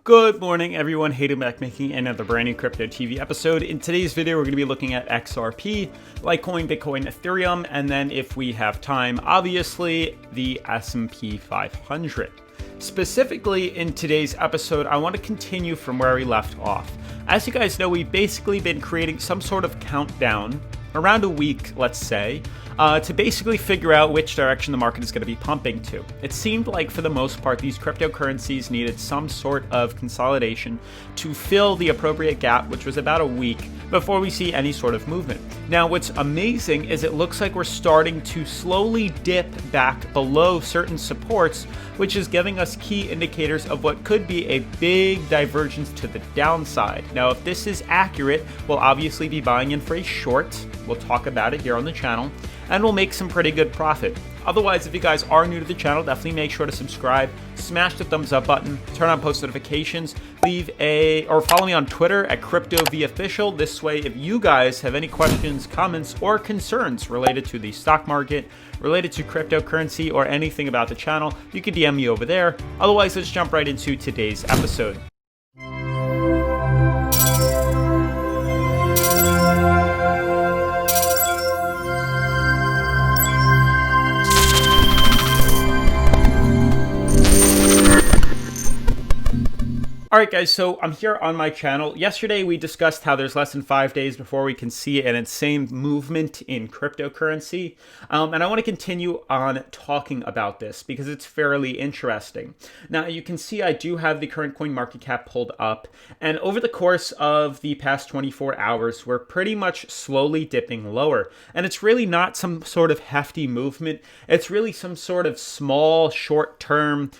Good morning, everyone. Hayden back making another brand new Crypto TV episode. In today's video, we're going to be looking at XRP, Litecoin, Bitcoin, Ethereum, and then if we have time, obviously the S&P 500. Specifically, in today's episode, I want to continue from where we left off. As you guys know, we've basically been creating some sort of countdown around a week, let's say, to basically figure out which direction the market is going to be pumping to. It seemed like, for the most part, these cryptocurrencies needed some sort of consolidation to fill the appropriate gap, which was about a week, before we see any sort of movement. Now, what's amazing is it looks like we're starting to slowly dip back below certain supports, which is giving us key indicators of what could be a big divergence to the downside. Now, if this is accurate, we'll obviously be buying in for a short. We'll talk about it here on the channel, and we'll make some pretty good profit. Otherwise, if you guys are new to the channel, definitely make sure to subscribe, smash the thumbs up button, turn on post notifications, or follow me on Twitter at CryptoVOfficial. This way, if you guys have any questions, comments, or concerns related to the stock market, related to cryptocurrency, or anything about the channel, you can DM me over there. Otherwise, let's jump right into today's episode. Alright guys, so I'm here on my channel. Yesterday we discussed how there's less than 5 days before we can see an insane movement in cryptocurrency. And I want to continue on talking about this because it's fairly interesting. Now you can see I do have the current coin market cap pulled up, and over the course of the past 24 hours, we're pretty much slowly dipping lower. And it's really not some sort of hefty movement. It's really some sort of small, short-term,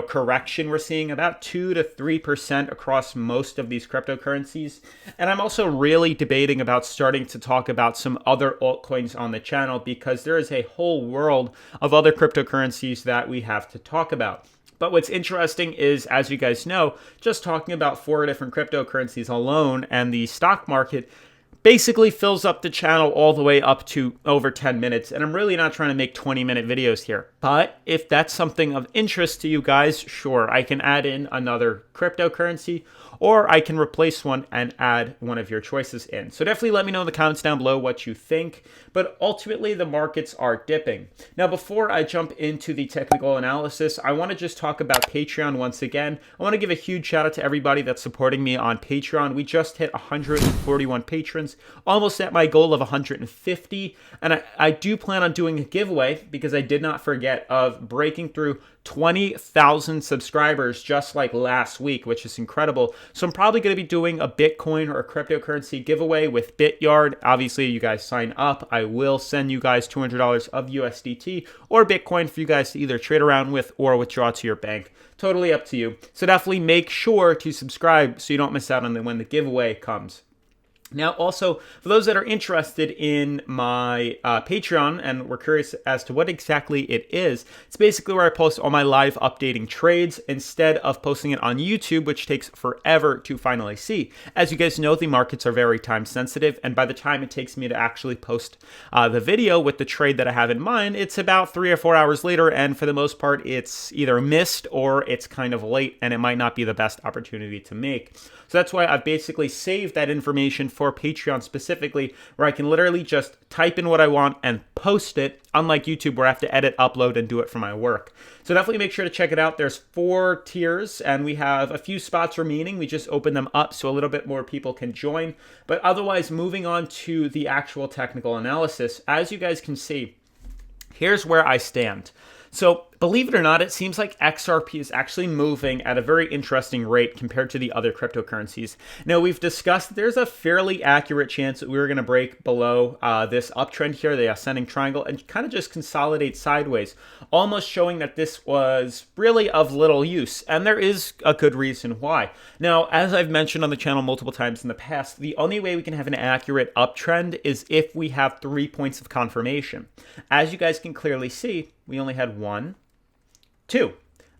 correction we're seeing, about 2 to 3% across most of these cryptocurrencies. And I'm also really debating about starting to talk about some other altcoins on the channel because there is a whole world of other cryptocurrencies that we have to talk about. But what's interesting is, as you guys know, just talking about 4 different cryptocurrencies alone and the stock market basically fills up the channel all the way up to over 10 minutes. And I'm really not trying to make 20-minute videos here. But if that's something of interest to you guys, sure, I can add in another cryptocurrency, or I can replace one and add one of your choices in. So definitely let me know in the comments down below what you think. But ultimately, the markets are dipping. Now, before I jump into the technical analysis, I want to just talk about Patreon once again. I want to give a huge shout out to everybody that's supporting me on Patreon. We just hit 141 patrons, almost at my goal of 150. And I do plan on doing a giveaway because I did not forget of breaking through 20,000 subscribers just like last week, which is incredible. So I'm probably going to be doing a Bitcoin or a cryptocurrency giveaway with BitYard. Obviously, you guys sign up. I will send you guys $200 of USDT or Bitcoin for you guys to either trade around with or withdraw to your bank. Totally up to you. So definitely make sure to subscribe so you don't miss out on when the giveaway comes. Now, also, for those that are interested in my Patreon and were curious as to what exactly it is, it's basically where I post all my live updating trades instead of posting it on YouTube, which takes forever to finally see. As you guys know, the markets are very time sensitive, and by the time it takes me to actually post the video with the trade that I have in mind, it's about 3 or 4 hours later, and for the most part, it's either missed or it's kind of late, and it might not be the best opportunity to make. So that's why I've basically saved that information for Patreon specifically, where I can literally just type in what I want and post it, unlike YouTube where I have to edit, upload, and do it for my work. So definitely make sure to check it out. There's 4 tiers, and we have a few spots remaining. We just opened them up so a little bit more people can join. But otherwise, moving on to the actual technical analysis, as you guys can see, here's where I stand. So believe it or not, it seems like XRP is actually moving at a very interesting rate compared to the other cryptocurrencies. Now, we've discussed that there's a fairly accurate chance that we're going to break below this uptrend here, the ascending triangle, and kind of just consolidate sideways, almost showing that this was really of little use. And there is a good reason why. Now, as I've mentioned on the channel multiple times in the past, the only way we can have an accurate uptrend is if we have 3 points of confirmation. As you guys can clearly see, we only had 1, 2.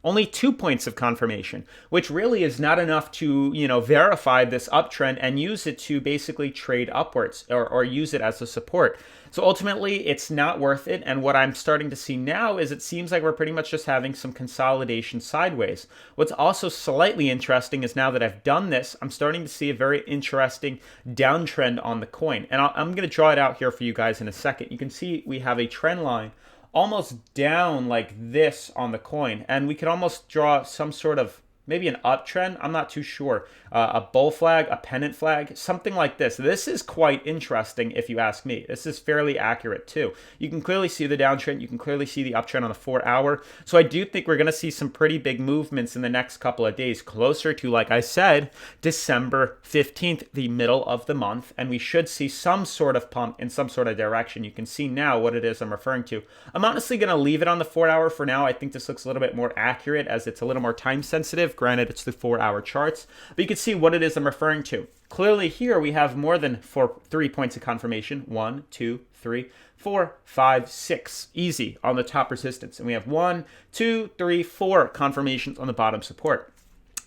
only 2 points of confirmation, which really is not enough to, verify this uptrend and use it to basically trade upwards or use it as a support. So ultimately, it's not worth it. And what I'm starting to see now is it seems like we're pretty much just having some consolidation sideways. What's also slightly interesting is now that I've done this, I'm starting to see a very interesting downtrend on the coin. And I'm going to draw it out here for you guys in a second. You can see we have a trend line almost down like this on the coin. And we could almost draw some sort of maybe an uptrend. I'm not too sure. A bull flag, a pennant flag, something like this. This is quite interesting if you ask me. This is fairly accurate too. You can clearly see the downtrend. You can clearly see the uptrend on the 4-hour. So I do think we're going to see some pretty big movements in the next couple of days, closer to, like I said, December 15th, the middle of the month. And we should see some sort of pump in some sort of direction. You can see now what it is I'm referring to. I'm honestly going to leave it on the 4-hour for now. I think this looks a little bit more accurate as it's a little more time sensitive. Granted, it's the 4-hour charts, but you can see what it is I'm referring to. Clearly here we have more than 3 points of confirmation. 1, 2, 3, 4, 5, 6. Easy on the top resistance. And we have 1, 2, 3, 4 confirmations on the bottom support.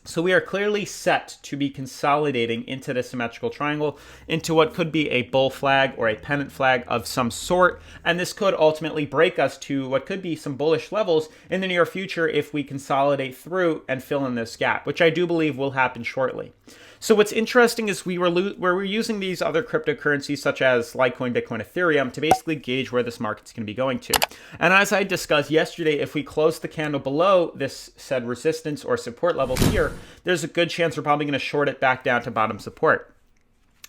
So we are clearly set to be consolidating into the symmetrical triangle, into what could be a bull flag or a pennant flag of some sort. And this could ultimately break us to what could be some bullish levels in the near future if we consolidate through and fill in this gap, which I do believe will happen shortly. So what's interesting is we're using these other cryptocurrencies such as Litecoin, Bitcoin, Ethereum to basically gauge where this market's going to be going to. And as I discussed yesterday, if we close the candle below this said resistance or support level here, there's a good chance we're probably going to short it back down to bottom support.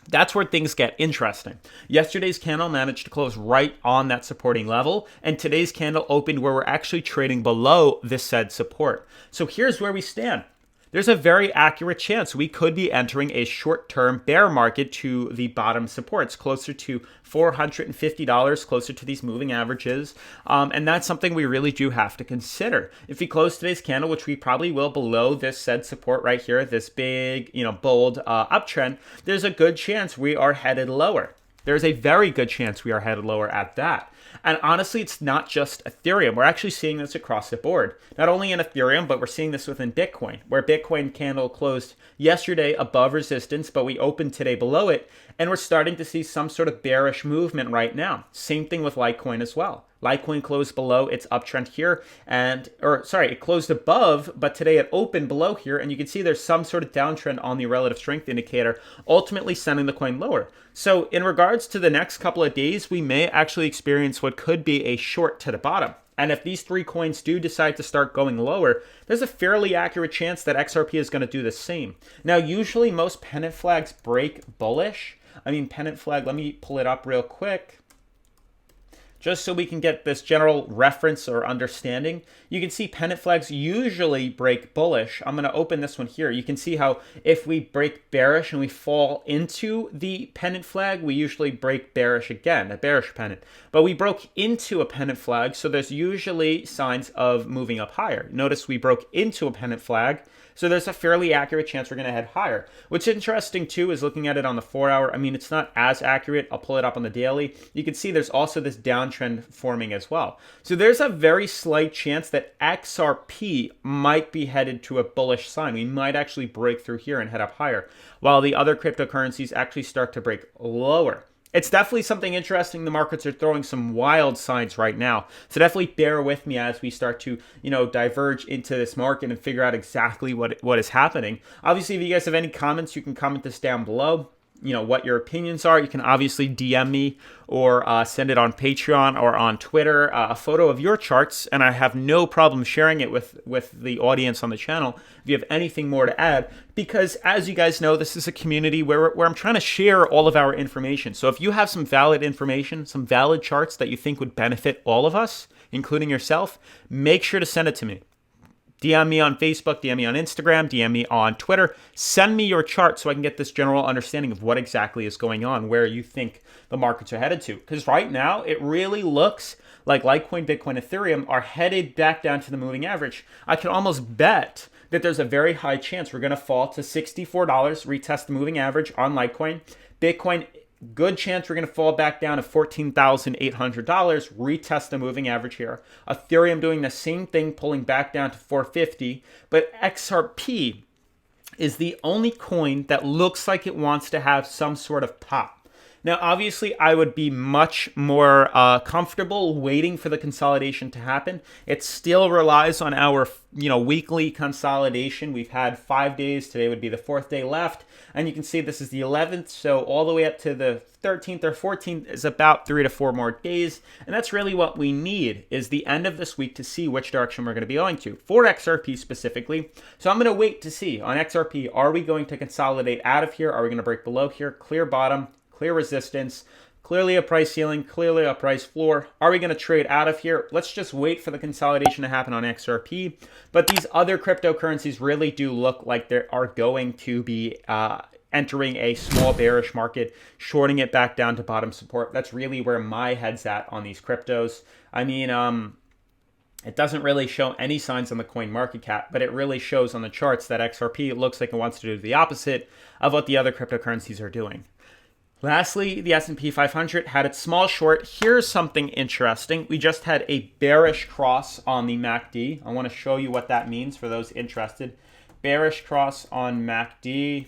That's where things get interesting. Yesterday's candle managed to close right on that supporting level, and today's candle opened where we're actually trading below this said support. So here's where we stand. There's a very accurate chance we could be entering a short-term bear market to the bottom supports, closer to $450, closer to these moving averages. And that's something we really do have to consider. If we close today's candle, which we probably will, below this said support right here, this big, bold uptrend, there's a good chance we are headed lower. There's a very good chance we are headed lower at that. And honestly, it's not just Ethereum. We're actually seeing this across the board. Not only in Ethereum, but we're seeing this within Bitcoin, where Bitcoin candle closed yesterday above resistance, but we opened today below it. And we're starting to see some sort of bearish movement right now. Same thing with Litecoin as well. Litecoin closed below its uptrend here, it closed above, but today it opened below here, and you can see there's some sort of downtrend on the relative strength indicator, ultimately sending the coin lower. So in regards to the next couple of days, we may actually experience what could be a short to the bottom. And if these three coins do decide to start going lower, there's a fairly accurate chance that XRP is going to do the same. Now, usually most pennant flags break bullish. Pennant flag, let me pull it up real quick, just so we can get this general reference or understanding. You can see pennant flags usually break bullish. I'm going to open this one here. You can see how if we break bearish and we fall into the pennant flag, we usually break bearish again, a bearish pennant. But we broke into a pennant flag, so there's usually signs of moving up higher. Notice we broke into a pennant flag, so there's a fairly accurate chance we're going to head higher. What's interesting too is looking at it on the 4-hour. It's not as accurate. I'll pull it up on the daily. You can see there's also this downtrend forming as well. So there's a very slight chance that XRP might be headed to a bullish sign. We might actually break through here and head up higher, while the other cryptocurrencies actually start to break lower. It's definitely something interesting. The markets are throwing some wild signs right now. So definitely bear with me as we start to, diverge into this market and figure out exactly what is happening. Obviously, if you guys have any comments, you can comment this down below. What your opinions are. You can obviously DM me or send it on Patreon or on Twitter, a photo of your charts, and I have no problem sharing it with the audience on the channel if you have anything more to add, because as you guys know, this is a community where I'm trying to share all of our information. So if you have some valid information, some valid charts that you think would benefit all of us, including yourself, make sure to send it to me. DM me on Facebook, DM me on Instagram, DM me on Twitter. Send me your chart so I can get this general understanding of what exactly is going on, where you think the markets are headed to. Because right now, it really looks like Litecoin, Bitcoin, Ethereum are headed back down to the moving average. I can almost bet that there's a very high chance we're going to fall to $64, retest the moving average on Litecoin. Bitcoin Good chance we're going to fall back down to $14,800, retest the moving average here. Ethereum doing the same thing, pulling back down to 450, but XRP is the only coin that looks like it wants to have some sort of pop. Now, obviously, I would be much more comfortable waiting for the consolidation to happen. It still relies on our, weekly consolidation. We've had 5 days. Today would be the 4th day left. And you can see this is the 11th. So all the way up to the 13th or 14th is about 3 to 4 more days. And that's really what we need, is the end of this week to see which direction we're going to be going to for XRP specifically. So I'm going to wait to see on XRP, are we going to consolidate out of here? Are we going to break below here? Clear bottom, clear resistance, clearly a price ceiling, clearly a price floor. Are we going to trade out of here? Let's just wait for the consolidation to happen on XRP. But these other cryptocurrencies really do look like they are going to be entering a small bearish market, shorting it back down to bottom support. That's really where my head's at on these cryptos. I mean, it doesn't really show any signs on the coin market cap, but it really shows on the charts that XRP looks like it wants to do the opposite of what the other cryptocurrencies are doing. Lastly, the S&P 500 had its small short. Here's something interesting. We just had a bearish cross on the MACD. I want to show you what that means for those interested. Bearish cross on MACD.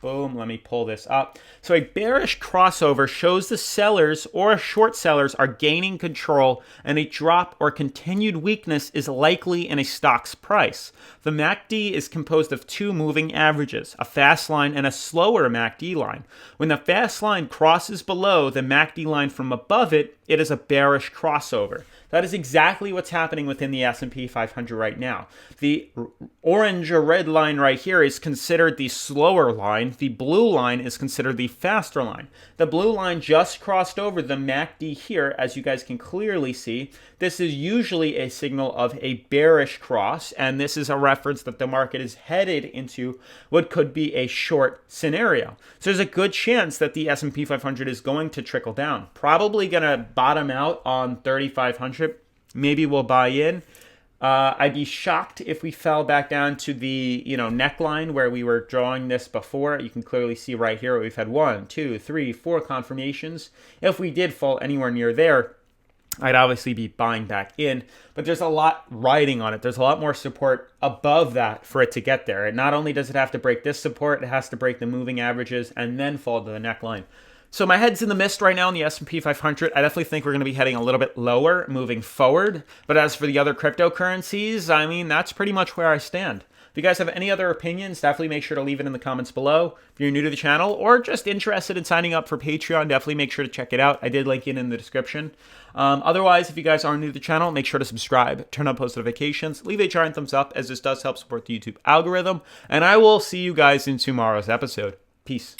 Boom, let me pull this up. So a bearish crossover shows the sellers or short sellers are gaining control, and a drop or continued weakness is likely in a stock's price. The MACD is composed of two moving averages, a fast line and a slower MACD line. When the fast line crosses below the MACD line from above it, it is a bearish crossover. That is exactly what's happening within the S&P 500 right now. The orange or red line right here is considered the slower line. The blue line is considered the faster line. The blue line just crossed over the MACD here, as you guys can clearly see. This is usually a signal of a bearish cross, and this is a reference that the market is headed into what could be a short scenario. So there's a good chance that the S&P 500 is going to trickle down. Probably going to bottom out on 3,500. Maybe we'll buy in. I'd be shocked if we fell back down to the neckline where we were drawing this before. You can clearly see right here we've had 1, 2, 3, 4 confirmations. If we did fall anywhere near there, I'd obviously be buying back in, but there's a lot riding on it. There's a lot more support above that for it to get there. And not only does it have to break this support, it has to break the moving averages and then fall to the neckline. So my head's in the mist right now in the S&P 500. I definitely think we're going to be heading a little bit lower moving forward. But as for the other cryptocurrencies, I mean, that's pretty much where I stand. If you guys have any other opinions, definitely make sure to leave it in the comments below. If you're new to the channel or just interested in signing up for Patreon, definitely make sure to check it out. I did link it in the description. Otherwise, if you guys are new to the channel, make sure to subscribe, turn on post notifications, leave a giant thumbs up as this does help support the YouTube algorithm. And I will see you guys in tomorrow's episode. Peace.